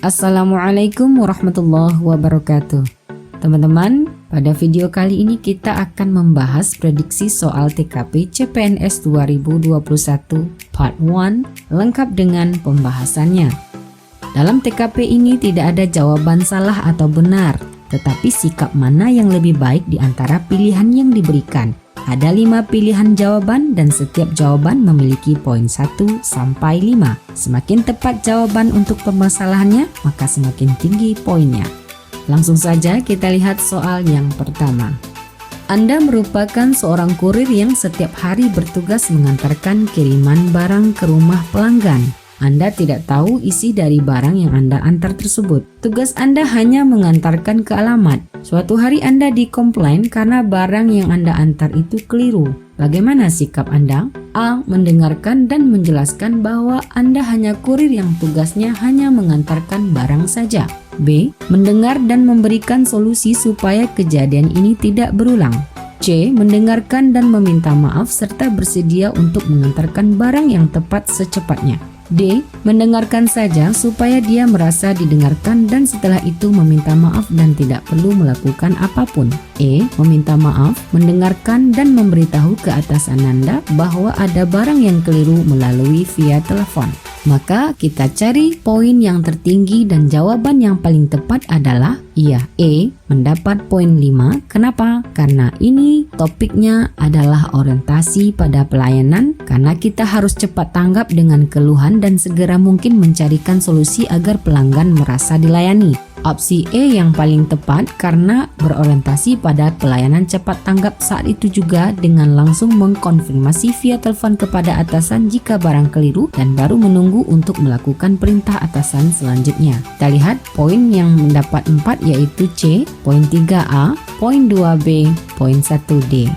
Assalamualaikum warahmatullahi wabarakatuh. Teman-teman, pada video kali ini kita akan membahas prediksi soal TKP CPNS 2021 Part 1 lengkap dengan pembahasannya. Dalam TKP ini tidak ada jawaban salah atau benar, tetapi sikap mana yang lebih baik di antara pilihan yang diberikan. Ada 5 pilihan jawaban dan setiap jawaban memiliki poin 1 sampai 5. Semakin tepat jawaban untuk permasalahannya, maka semakin tinggi poinnya. Langsung saja kita lihat soal yang pertama. Anda merupakan seorang kurir yang setiap hari bertugas mengantarkan kiriman barang ke rumah pelanggan. Anda tidak tahu isi dari barang yang Anda antar tersebut. Tugas Anda hanya mengantarkan ke alamat. Suatu hari Anda dikomplain karena barang yang Anda antar itu keliru. Bagaimana sikap Anda? A. Mendengarkan dan menjelaskan bahwa Anda hanya kurir yang tugasnya hanya mengantarkan barang saja. B. Mendengar dan memberikan solusi supaya kejadian ini tidak berulang. C. Mendengarkan dan meminta maaf serta bersedia untuk mengantarkan barang yang tepat secepatnya. D. Mendengarkan saja supaya dia merasa didengarkan dan setelah itu meminta maaf dan tidak perlu melakukan apapun. E. Meminta maaf, mendengarkan dan memberitahu ke atasan Anda bahwa ada barang yang keliru melalui via telepon. Maka kita cari poin yang tertinggi dan jawaban yang paling tepat adalah iya, E, mendapat poin 5. Kenapa? Karena ini topiknya adalah orientasi pada pelayanan, karena kita harus cepat tanggap dengan keluhan dan segera mungkin mencarikan solusi agar pelanggan merasa dilayani. Opsi E yang paling tepat karena berorientasi pada pelayanan cepat tanggap, saat itu juga dengan langsung mengkonfirmasi via telepon kepada atasan jika barang keliru dan baru menunggu untuk melakukan perintah atasan selanjutnya. Kita lihat poin yang mendapat 4 yaitu C, poin 3A, poin 2B, poin 1D.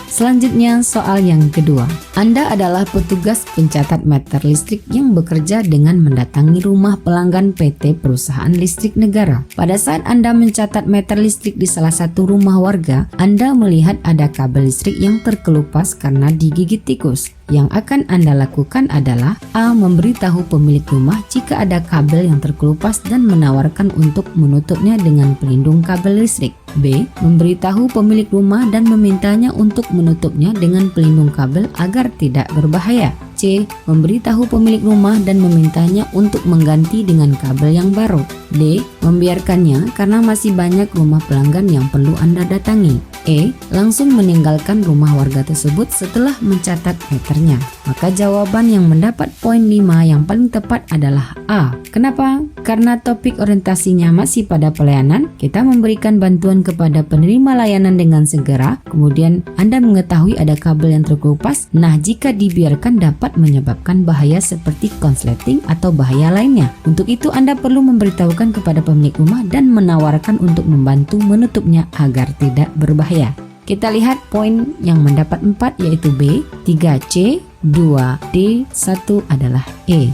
Selanjutnya soal yang kedua. Anda adalah petugas pencatat meter listrik yang bekerja dengan mendatangi rumah pelanggan PT Perusahaan Listrik Negara. Pada saat Anda mencatat meter listrik di salah satu rumah warga, Anda melihat ada kabel listrik yang terkelupas karena digigit tikus. Yang akan Anda lakukan adalah A. Memberitahu pemilik rumah jika ada kabel yang terkelupas dan menawarkan untuk menutupnya dengan pelindung kabel listrik. B. Memberitahu pemilik rumah dan memintanya untuk menutupnya dengan pelindung kabel agar tidak berbahaya. C. Memberitahu pemilik rumah dan memintanya untuk mengganti dengan kabel yang baru. D. Membiarkannya karena masih banyak rumah pelanggan yang perlu Anda datangi. E. Langsung meninggalkan rumah warga tersebut setelah mencatat meternya. Maka jawaban yang mendapat poin 5 yang paling tepat adalah A. Kenapa? Karena topik orientasinya masih pada pelayanan, kita memberikan bantuan kepada penerima layanan dengan segera, kemudian Anda mengetahui ada kabel yang terkelupas. Nah, jika dibiarkan dapat menyebabkan bahaya seperti konsleting atau bahaya lainnya. Untuk itu Anda perlu memberitahukan kepada pemilik rumah dan menawarkan untuk membantu menutupnya agar tidak berbahaya. Kita lihat poin yang mendapat 4 yaitu B, 3C, 2D, 1 adalah E.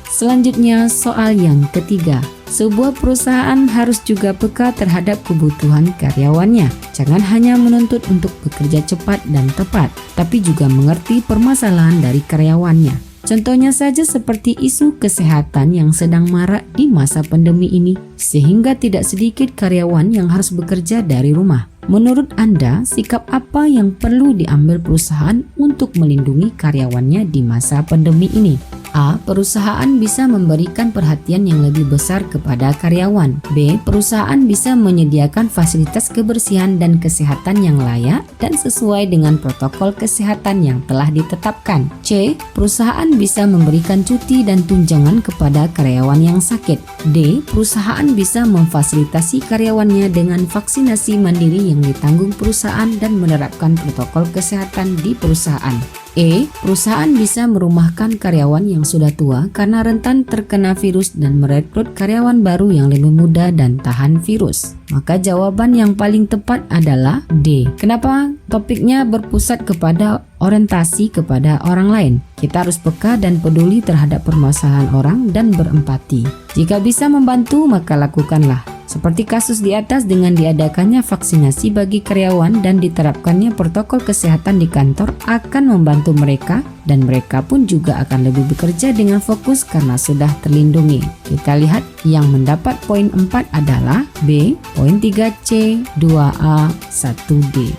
Selanjutnya soal yang ketiga. Sebuah perusahaan harus juga peka terhadap kebutuhan karyawannya. Jangan hanya menuntut untuk bekerja cepat dan tepat, tapi juga mengerti permasalahan dari karyawannya. Contohnya saja seperti isu kesehatan yang sedang marak di masa pandemi ini, sehingga tidak sedikit karyawan yang harus bekerja dari rumah. Menurut Anda, sikap apa yang perlu diambil perusahaan untuk melindungi karyawannya di masa pandemi ini? A. Perusahaan bisa memberikan perhatian yang lebih besar kepada karyawan. B. Perusahaan bisa menyediakan fasilitas kebersihan dan kesehatan yang layak dan sesuai dengan protokol kesehatan yang telah ditetapkan. C. Perusahaan bisa memberikan cuti dan tunjangan kepada karyawan yang sakit. D. Perusahaan bisa memfasilitasi karyawannya dengan vaksinasi mandiri yang ditanggung perusahaan dan menerapkan protokol kesehatan di perusahaan. E. Perusahaan bisa merumahkan karyawan yang sudah tua karena rentan terkena virus dan merekrut karyawan baru yang lebih muda dan tahan virus. Maka jawaban yang paling tepat adalah D. Kenapa? Topiknya berpusat kepada orientasi kepada orang lain. Kita harus peka dan peduli terhadap permasalahan orang dan berempati. Jika bisa membantu, maka lakukanlah. Seperti kasus di atas, dengan diadakannya vaksinasi bagi karyawan dan diterapkannya protokol kesehatan di kantor akan membantu mereka, dan mereka pun juga akan lebih bekerja dengan fokus karena sudah terlindungi. Kita lihat yang mendapat poin 4 adalah B, poin 3C, 2A, 1D.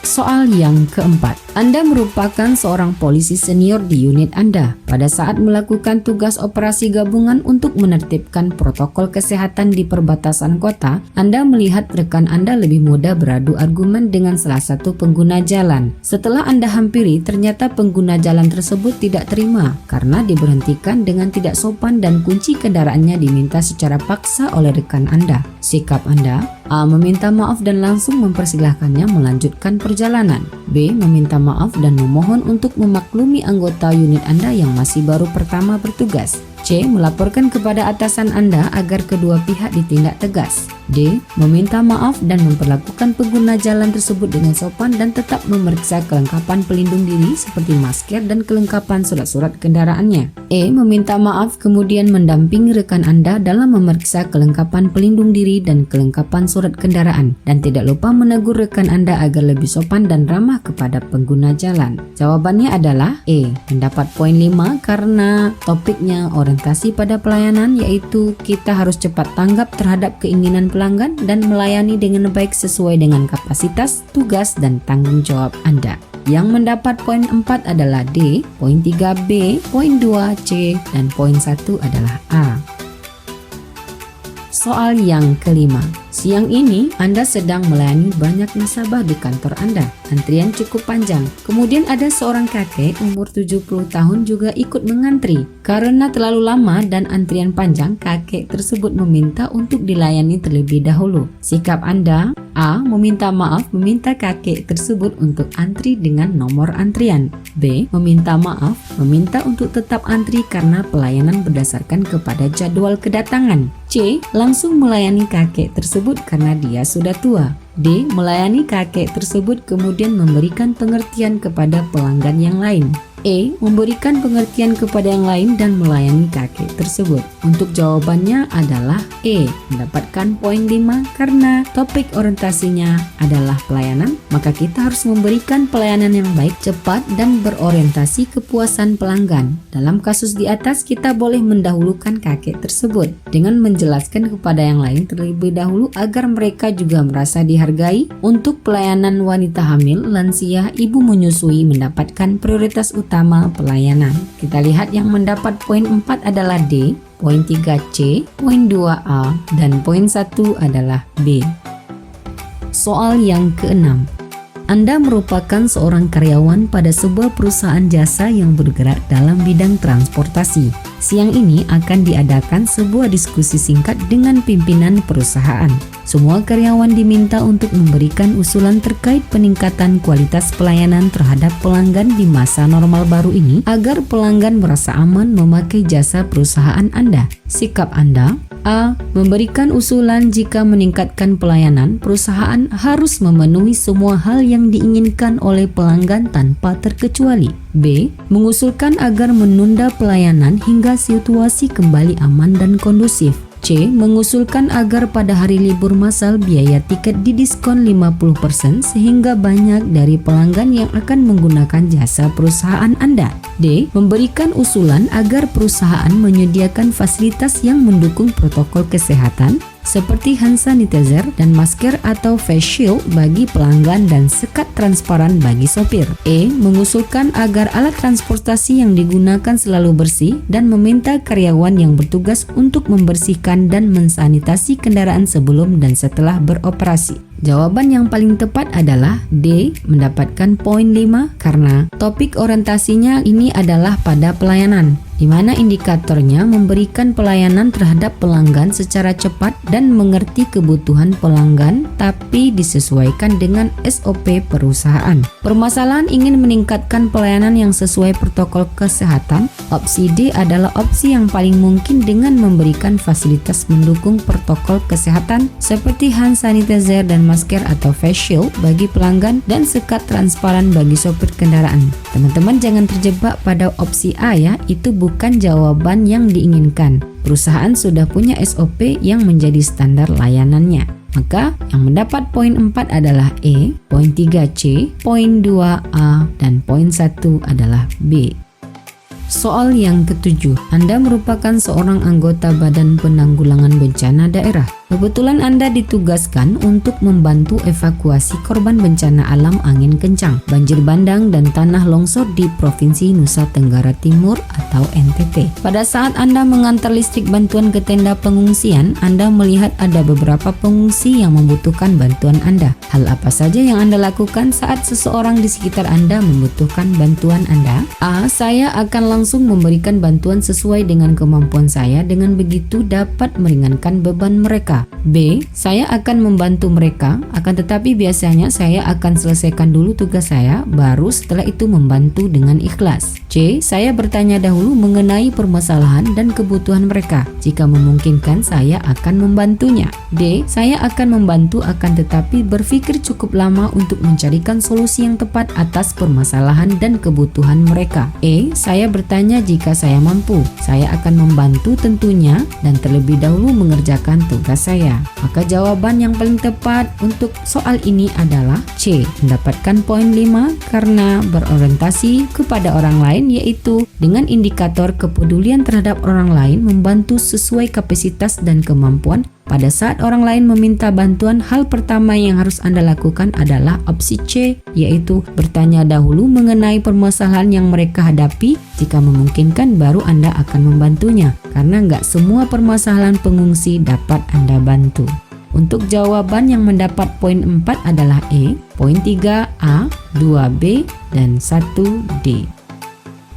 Soal yang keempat, Anda merupakan seorang polisi senior di unit Anda. Pada saat melakukan tugas operasi gabungan untuk menertibkan protokol kesehatan di perbatasan kota, Anda melihat rekan Anda lebih mudah beradu argumen dengan salah satu pengguna jalan. Setelah Anda hampiri, ternyata pengguna jalan tersebut tidak terima karena diberhentikan dengan tidak sopan dan kunci kendaraannya diminta secara paksa oleh rekan Anda. Sikap Anda: A. Meminta maaf dan langsung mempersilahkannya melanjutkan perjalanan. B. Meminta maaf dan memohon untuk memaklumi anggota unit Anda yang masih baru pertama bertugas. C. Melaporkan kepada atasan Anda agar kedua pihak ditindak tegas. D. Meminta maaf dan memperlakukan pengguna jalan tersebut dengan sopan dan tetap memeriksa kelengkapan pelindung diri seperti masker dan kelengkapan surat-surat kendaraannya. E. Meminta maaf kemudian mendampingi rekan Anda dalam memeriksa kelengkapan pelindung diri dan kelengkapan surat kendaraan, dan tidak lupa menegur rekan Anda agar lebih sopan dan ramah kepada pengguna jalan. Jawabannya adalah E. Mendapat poin 5 karena topiknya orientasi pada pelayanan, yaitu kita harus cepat tanggap terhadap keinginan pelanggan dan melayani dengan baik sesuai dengan kapasitas, tugas, dan tanggung jawab Anda. Yang mendapat poin 4 adalah D, poin 3B, poin 2C, dan poin 1 adalah A. Soal yang kelima, siang ini Anda sedang melayani banyak nasabah di kantor Anda. Antrian cukup panjang. Kemudian ada seorang kakek umur 70 tahun juga ikut mengantri. Karena terlalu lama dan antrian panjang, kakek tersebut meminta untuk dilayani terlebih dahulu. Sikap Anda: A. Meminta maaf, meminta kakek tersebut untuk antri dengan nomor antrian. B. Meminta maaf, meminta untuk tetap antri karena pelayanan berdasarkan kepada jadwal kedatangan. C. Langsung melayani kakek tersebut karena dia sudah tua. D. Melayani kakek tersebut kemudian memberikan pengertian kepada pelanggan yang lain. E. Memberikan pengertian kepada yang lain dan melayani kakek tersebut. Untuk jawabannya adalah E. Mendapatkan poin 5 karena topik orientasinya adalah pelayanan, maka kita harus memberikan pelayanan yang baik, cepat, dan berorientasi kepuasan pelanggan. Dalam kasus di atas, kita boleh mendahulukan kakek tersebut dengan menjelaskan kepada yang lain terlebih dahulu agar mereka juga merasa dihargai. Untuk pelayanan wanita hamil, lansia, ibu menyusui mendapatkan prioritas utama pelayanan. Kita lihat yang mendapat poin 4 adalah D, poin 3C, poin 2A, dan poin 1 adalah B. Soal yang keenam, Anda merupakan seorang karyawan pada sebuah perusahaan jasa yang bergerak dalam bidang transportasi. Siang ini akan diadakan sebuah diskusi singkat dengan pimpinan perusahaan. Semua karyawan diminta untuk memberikan usulan terkait peningkatan kualitas pelayanan terhadap pelanggan di masa normal baru ini agar pelanggan merasa aman memakai jasa perusahaan Anda. Sikap Anda: A. Memberikan usulan jika meningkatkan pelayanan, perusahaan harus memenuhi semua hal yang diinginkan oleh pelanggan tanpa terkecuali. B. Mengusulkan agar menunda pelayanan hingga situasi kembali aman dan kondusif. C. Mengusulkan agar pada hari libur massal biaya tiket didiskon 50% sehingga banyak dari pelanggan yang akan menggunakan jasa perusahaan Anda. D. Memberikan usulan agar perusahaan menyediakan fasilitas yang mendukung protokol kesehatan seperti hand sanitizer dan masker atau face shield bagi pelanggan dan sekat transparan bagi sopir. E. Mengusulkan agar alat transportasi yang digunakan selalu bersih dan meminta karyawan yang bertugas untuk membersihkan dan mensanitasi kendaraan sebelum dan setelah beroperasi. Jawaban yang paling tepat adalah D, mendapatkan poin 5 karena topik orientasinya ini adalah pada pelayanan, di mana indikatornya memberikan pelayanan terhadap pelanggan secara cepat dan mengerti kebutuhan pelanggan tapi disesuaikan dengan SOP perusahaan. Permasalahan ingin meningkatkan pelayanan yang sesuai protokol kesehatan. Opsi D adalah opsi yang paling mungkin dengan memberikan fasilitas mendukung protokol kesehatan seperti hand sanitizer dan masker atau face shield bagi pelanggan dan sekat transparan bagi sopir kendaraan. Teman-teman jangan terjebak pada opsi A ya, itu bukan jawaban yang diinginkan. Perusahaan sudah punya SOP yang menjadi standar layanannya. Maka yang mendapat poin 4 adalah E, poin 3 C, poin 2 A, dan poin 1 adalah B. Soal yang ketujuh, Anda merupakan seorang anggota Badan Penanggulangan Bencana Daerah. Kebetulan Anda ditugaskan untuk membantu evakuasi korban bencana alam angin kencang, banjir bandang, dan tanah longsor di Provinsi Nusa Tenggara Timur atau NTT. Pada saat Anda mengantar listrik bantuan ke tenda pengungsian, Anda melihat ada beberapa pengungsi yang membutuhkan bantuan Anda. Hal apa saja yang Anda lakukan saat seseorang di sekitar Anda membutuhkan bantuan Anda? A. Saya akan langsung memberikan bantuan sesuai dengan kemampuan saya, dengan begitu dapat meringankan beban mereka. B. Saya akan membantu mereka, akan tetapi biasanya saya akan selesaikan dulu tugas saya, baru setelah itu membantu dengan ikhlas. C. Saya bertanya dahulu mengenai permasalahan dan kebutuhan mereka. Jika memungkinkan, saya akan membantunya. D. Saya akan membantu, akan tetapi berpikir cukup lama untuk mencarikan solusi yang tepat atas permasalahan dan kebutuhan mereka. E. Saya bertanya jika saya mampu. Saya akan membantu tentunya, dan terlebih dahulu mengerjakan tugas saya. Maka jawaban yang paling tepat untuk soal ini adalah C, mendapatkan poin 5 karena berorientasi kepada orang lain, yaitu dengan indikator kepedulian terhadap orang lain, membantu sesuai kapasitas dan kemampuan. Pada saat orang lain meminta bantuan, hal pertama yang harus Anda lakukan adalah opsi C, yaitu bertanya dahulu mengenai permasalahan yang mereka hadapi. Jika memungkinkan, baru Anda akan membantunya, karena nggak semua permasalahan pengungsi dapat Anda bantu. Untuk jawaban yang mendapat poin 4 adalah E, poin 3 A, 2 B, dan 1 D.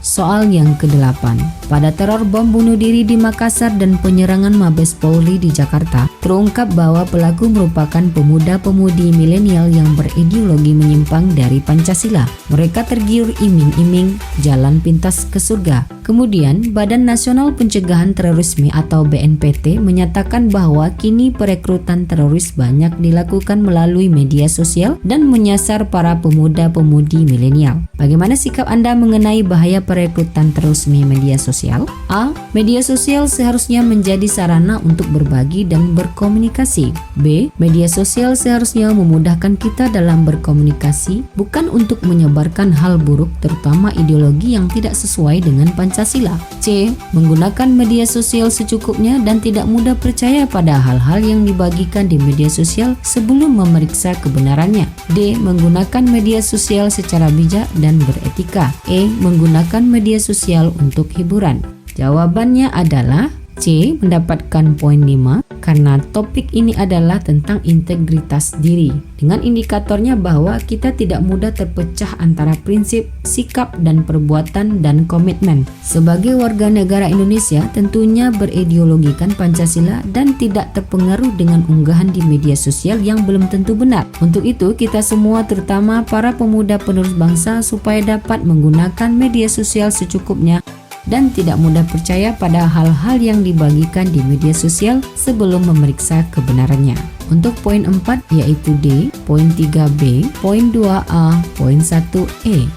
Soal yang ke-8. Pada teror bom bunuh diri di Makassar dan penyerangan Mabes Polri di Jakarta, terungkap bahwa pelaku merupakan pemuda-pemudi milenial yang berideologi menyimpang dari Pancasila. Mereka tergiur iming-iming jalan pintas ke surga. Kemudian, Badan Nasional Pencegahan Terorisme atau BNPT menyatakan bahwa kini perekrutan teroris banyak dilakukan melalui media sosial dan menyasar para pemuda-pemudi milenial. Bagaimana sikap Anda mengenai bahaya perekrutan terorisme media sosial? A. Media sosial seharusnya menjadi sarana untuk berbagi dan berkomunikasi. B. Media sosial seharusnya memudahkan kita dalam berkomunikasi, bukan untuk menyebarkan hal buruk, terutama ideologi yang tidak sesuai dengan Pancasila. C. Menggunakan media sosial secukupnya dan tidak mudah percaya pada hal-hal yang dibagikan di media sosial sebelum memeriksa kebenarannya. D. Menggunakan media sosial secara bijak dan beretika. E. Menggunakan media sosial untuk hiburan. Jawabannya adalah C, mendapatkan poin 5 karena topik ini adalah tentang integritas diri, dengan indikatornya bahwa kita tidak mudah terpecah antara prinsip, sikap, dan perbuatan dan komitmen. Sebagai warga negara Indonesia, tentunya berideologikan Pancasila dan tidak terpengaruh dengan unggahan di media sosial yang belum tentu benar. Untuk itu, kita semua, terutama para pemuda penerus bangsa, supaya dapat menggunakan media sosial secukupnya dan tidak mudah percaya pada hal-hal yang dibagikan di media sosial sebelum memeriksa kebenarannya. Untuk poin 4 yaitu D, poin 3B, poin 2A, poin 1E.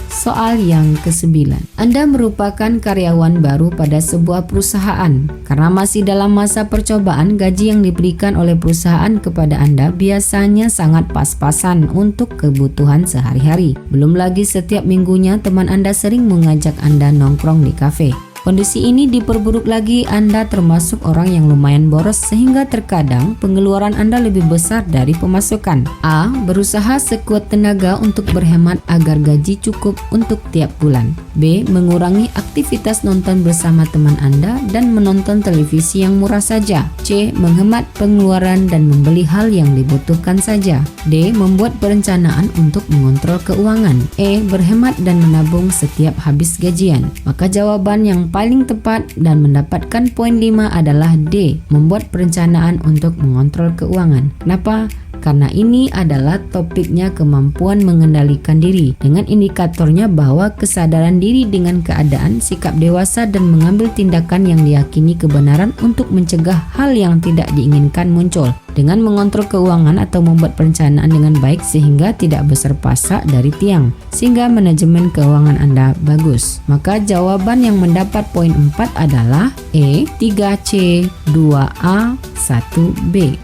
Soal yang ke-9. Anda merupakan karyawan baru pada sebuah perusahaan. Karena masih dalam masa percobaan, gaji yang diberikan oleh perusahaan kepada Anda biasanya sangat pas-pasan untuk kebutuhan sehari-hari. Belum lagi setiap minggunya teman Anda sering mengajak Anda nongkrong di kafe. Kondisi ini diperburuk lagi, Anda termasuk orang yang lumayan boros sehingga terkadang pengeluaran Anda lebih besar dari pemasukan. A. Berusaha sekuat tenaga untuk berhemat agar gaji cukup untuk tiap bulan. B. Mengurangi aktivitas nonton bersama teman Anda dan menonton televisi yang murah saja. C. Menghemat pengeluaran dan membeli hal yang dibutuhkan saja. D. Membuat perencanaan untuk mengontrol keuangan. E. Berhemat dan menabung setiap habis gajian. Maka jawaban yang paling tepat dan mendapatkan poin 5 adalah D, membuat perencanaan untuk mengontrol keuangan. Kenapa? karena ini adalah topiknya kemampuan mengendalikan diri, dengan indikatornya bahwa kesadaran diri dengan keadaan, sikap dewasa dan mengambil tindakan yang diyakini kebenaran untuk mencegah hal yang tidak diinginkan muncul, dengan mengontrol keuangan atau membuat perencanaan dengan baik sehingga tidak besar pasak dari tiang, sehingga manajemen keuangan Anda bagus. Maka jawaban yang mendapat poin 4 adalah E, 3C, 2A, 1B.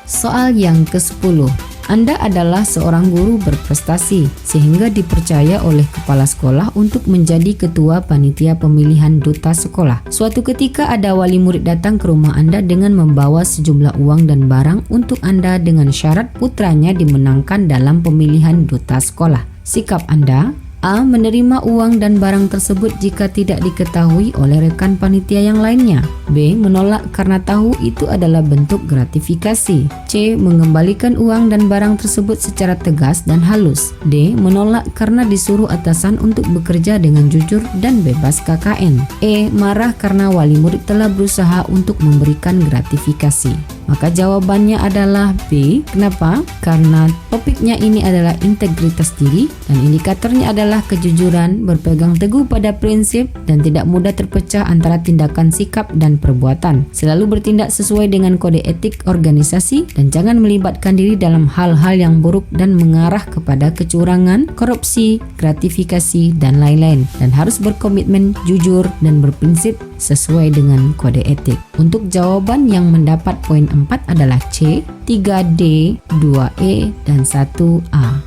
Soal yang ke-10. Anda adalah seorang guru berprestasi sehingga dipercaya oleh kepala sekolah untuk menjadi ketua panitia pemilihan duta sekolah. Suatu ketika ada wali murid datang ke rumah Anda dengan membawa sejumlah uang dan barang untuk Anda dengan syarat putranya dimenangkan dalam pemilihan duta sekolah. Sikap Anda: A. Menerima uang dan barang tersebut jika tidak diketahui oleh rekan panitia yang lainnya. B. Menolak karena tahu itu adalah bentuk gratifikasi. C. Mengembalikan uang dan barang tersebut secara tegas dan halus. D. Menolak karena disuruh atasan untuk bekerja dengan jujur dan bebas KKN. E. Marah karena wali murid telah berusaha untuk memberikan gratifikasi. Maka jawabannya adalah B. Kenapa? Karena topiknya ini adalah integritas diri dan indikatornya adalah kejujuran, berpegang teguh pada prinsip, dan tidak mudah terpecah antara tindakan, sikap, dan perbuatan. Selalu bertindak sesuai dengan kode etik organisasi dan jangan melibatkan diri dalam hal-hal yang buruk dan mengarah kepada kecurangan, korupsi, gratifikasi, dan lain-lain. Dan harus berkomitmen, jujur, dan berprinsip sesuai dengan kode etik. Untuk jawaban yang mendapat poin 4 adalah C, 3D, 2E, dan 1A.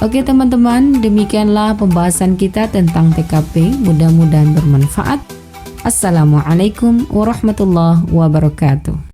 Oke teman-teman, demikianlah pembahasan kita tentang TKP. Mudah-mudahan bermanfaat. Assalamualaikum warahmatullahi wabarakatuh.